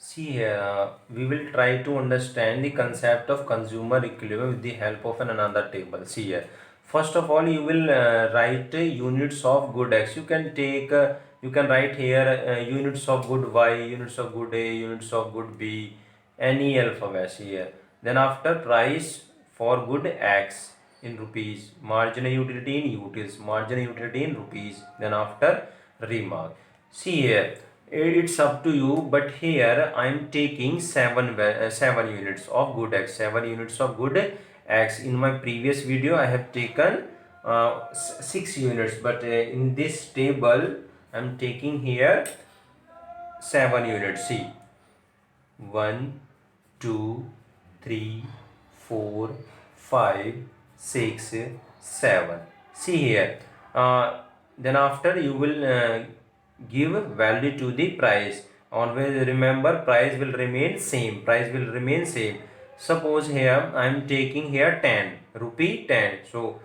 See here, we will try to understand the concept of consumer equilibrium with the help of another table. See here, first of all, you will write units of good X. You can write here units of good Y, units of good A, units of good B, any alphabet here. Then after price for good X in rupees, marginal utility in utils, marginal utility in rupees. Then after remark. See here, it's up to you, but here I am taking 7 units of good X, 7 units of good X. In my previous video I have taken 6 units, but in this table I am taking here 7 units. See, 1, 2, 3, 4, 5, 6, 7. See here, then after you will give value to the price. Always remember, price will remain same, price will remain same. Suppose here I am taking here 10 rupee 10. So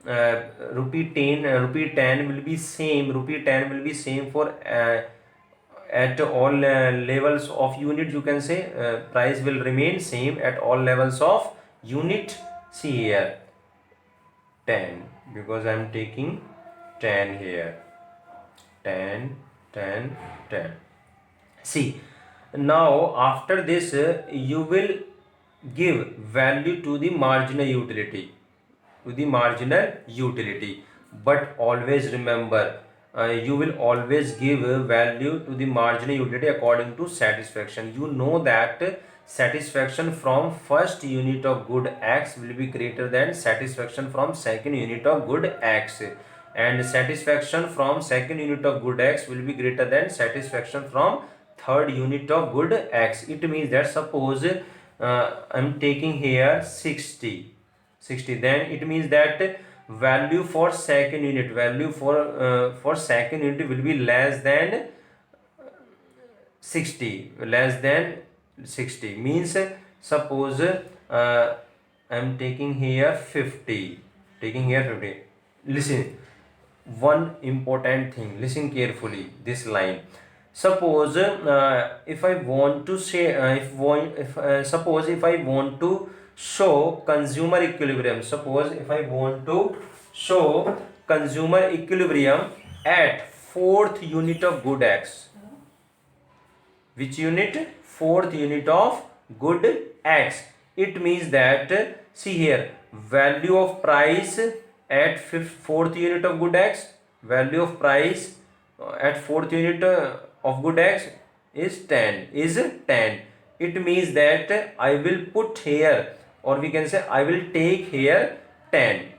rupee 10 rupee 10 will be same, rupee 10 will be same for at all levels of unit. You can say price will remain same at all levels of unit. See here, 10, because I am taking 10 here, 10, 10, 10. See, now after this you will give value to the marginal utility, but always remember, you will always give value to the marginal utility according to satisfaction. You know that satisfaction from first unit of good X will be greater than satisfaction from second unit of good X, and satisfaction from second unit of good X will be greater than satisfaction from third unit of good X. It means that suppose I'm taking here 60, then it means that value for second unit, for second unit will be less than 60, means suppose I'm taking here 50, listen, one important thing, listen carefully this line. Suppose if I want to say suppose if I want to show consumer equilibrium, suppose if I want to show consumer equilibrium at fourth unit of good X. Which unit? Fourth unit of good X. It means that, see here, value of price at fourth unit of good X, value of price at fourth unit of good X is 10, It means that I will put here, or we can say I will take here 10.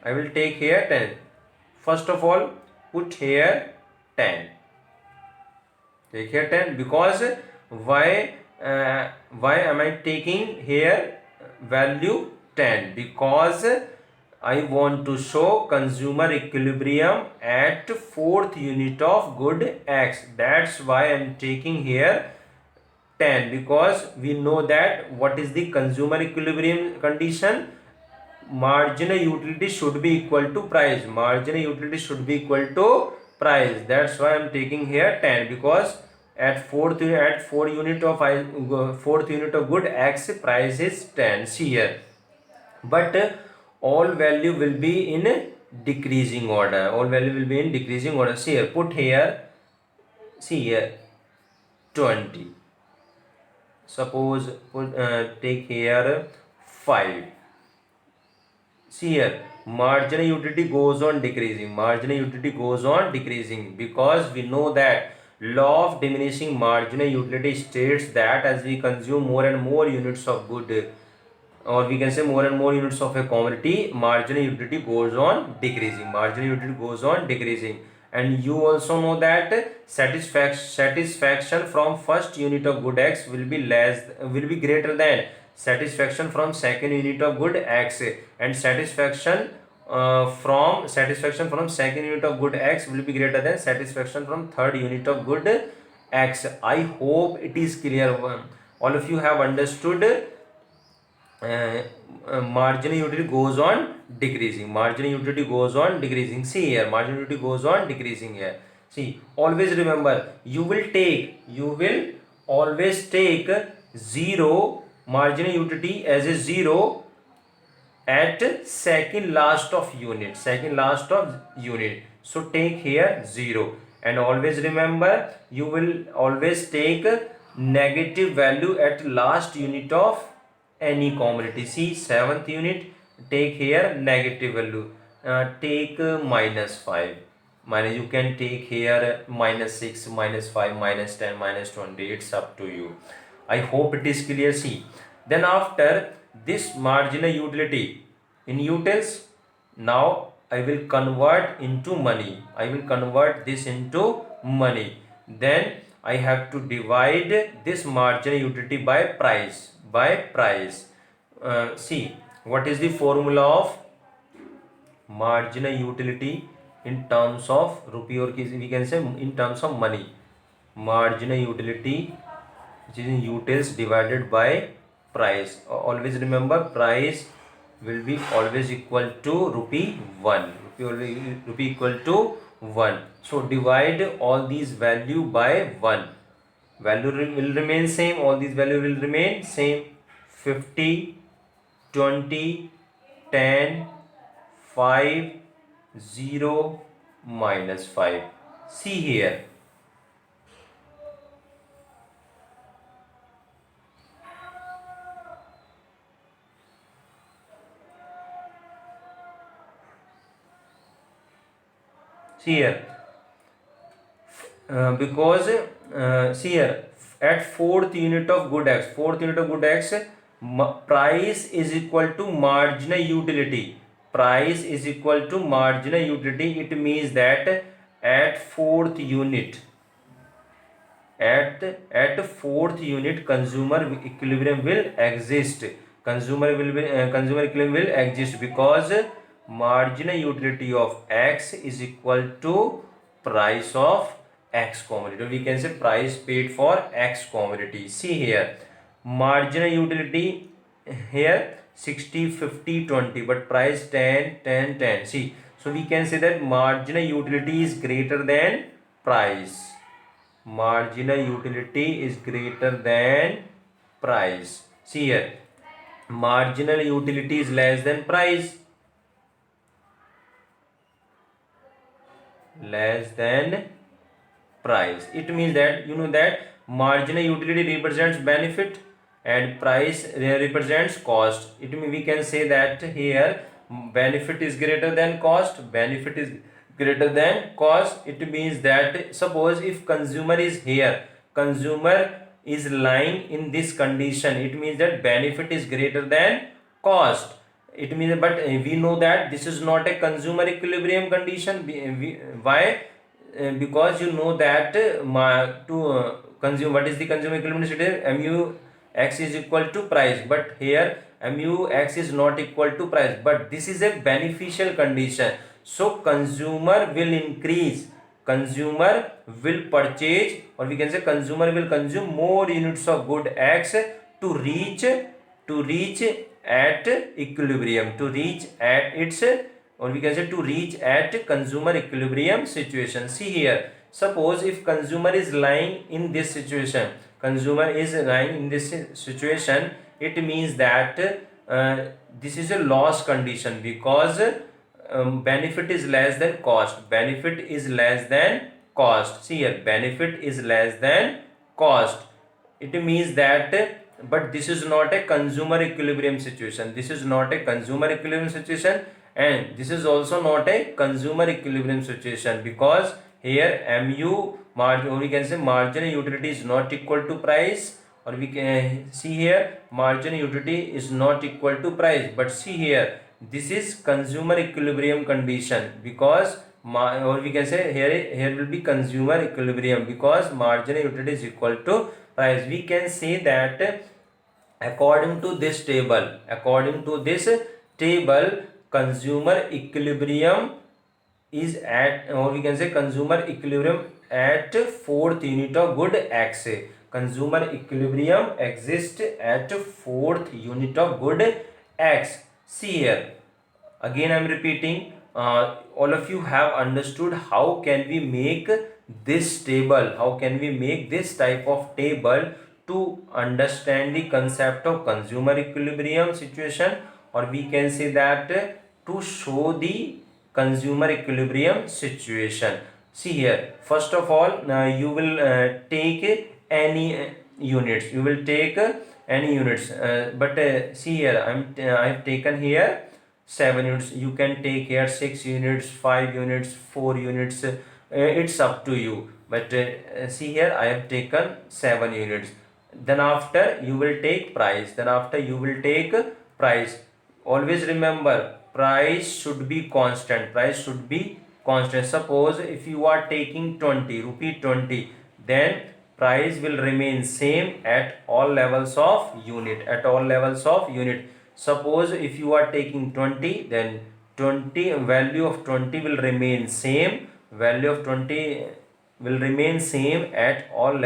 First of all, put here 10. Take here 10, because why am I taking here value 10? Because I want to show consumer equilibrium at fourth unit of good X. That's why I am taking here 10, because we know that what is the consumer equilibrium condition? Marginal utility should be equal to price. That's why I am taking here 10, because at fourth unit of good X, price is 10. See here, but all value will be in decreasing order. See here, put here, see here, 20. Suppose take here 5. See here, marginal utility goes on decreasing, because we know that law of diminishing marginal utility states that as we consume more and more units of good, or we can say more and more units of a commodity, marginal utility goes on decreasing. And you also know that satisfaction from first unit of good X will be greater than satisfaction from second unit of good X, and satisfaction from second unit of good X will be greater than satisfaction from third unit of good X. I hope it is clear. All of you have understood. Marginal utility goes on decreasing. See here, marginal utility goes on decreasing here. See, always remember, you will always take zero marginal utility as a zero at second last of unit. So take here 0, and always remember you will always take negative value at last unit of any commodity. See, seventh unit, take here negative value, take -5, minus, you can take here -6, -5, -10, -20, it's up to you. I hope it is clear. See, then after this marginal utility in utils, now I will convert into money. I will convert this into money. Then I have to divide this marginal utility by price. See, what is the formula of marginal utility in terms of rupee, or we can say in terms of money? Marginal utility, which is in utils, divided by price. Always remember, price will be always equal to rupee 1. Rupee equal to 1. So divide all these value by 1. Value will remain same. All these value will remain same. 50, 20, 10, 5, 0, -5. See here. See here, because see here, at fourth unit of good x, price is equal to marginal utility. Price is equal to marginal utility. It means that at fourth unit, fourth unit, consumer equilibrium will exist. Consumer equilibrium will exist because marginal utility of x is equal to price of x commodity. We can say price paid for x commodity. See here, marginal utility here 60, 50, 20, but price 10, 10, 10. See, so we can say that marginal utility is greater than price. Marginal utility is greater than price. See here, marginal utility is less than price. Less than price. It means that you know that marginal utility represents benefit and price represents cost. It means we can say that here benefit is greater than cost. Benefit is greater than cost. It means that suppose if consumer is here, consumer is lying in this condition, it means that benefit is greater than cost. It means, but we know that this is not a consumer equilibrium condition. Why? Because you know that to consume, what is the consumer equilibrium situation? Mu x is equal to price, but here mu x is not equal to price, but this is a beneficial condition. So consumer will increase, consumer will purchase, or we can say consumer will consume more units of good x to reach at equilibrium, to reach at its, or we can say to reach at consumer equilibrium situation. See here, suppose if consumer is lying in this situation, it means that this is a loss condition because benefit is less than cost. Benefit is less than cost. See here, benefit is less than cost. It means that, but this is not a consumer equilibrium situation. This is not a consumer equilibrium situation, and this is also not a consumer equilibrium situation because here mu margin, or we can say marginal utility is not equal to price, or we can see here marginal utility is not equal to price. But see here, this is consumer equilibrium condition because or we can say here will be consumer equilibrium because marginal utility is equal to price. We can say that according to this table, consumer equilibrium is at, or we can say consumer equilibrium at fourth unit of good x. Consumer equilibrium exists at fourth unit of good x. See here, again I am repeating, all of you have understood how can we make this table, how can we make this type of table to understand the concept of consumer equilibrium situation, or we can say that to show the consumer equilibrium situation. See here, first of all, you will take any units, you will take any units, but see here, I have taken here 7 units. You can take here 6 units, 5 units, 4 units, it's up to you, but see here I have taken 7 units. Then after you will take price, then after you will take price. Always remember, price should be constant, price should be constant. Suppose if you are taking 20 rupee 20, then price will remain same at all levels of unit, at all levels of unit. Suppose if you are taking 20, then 20 value of 20 will remain same, value of 20 will remain same at all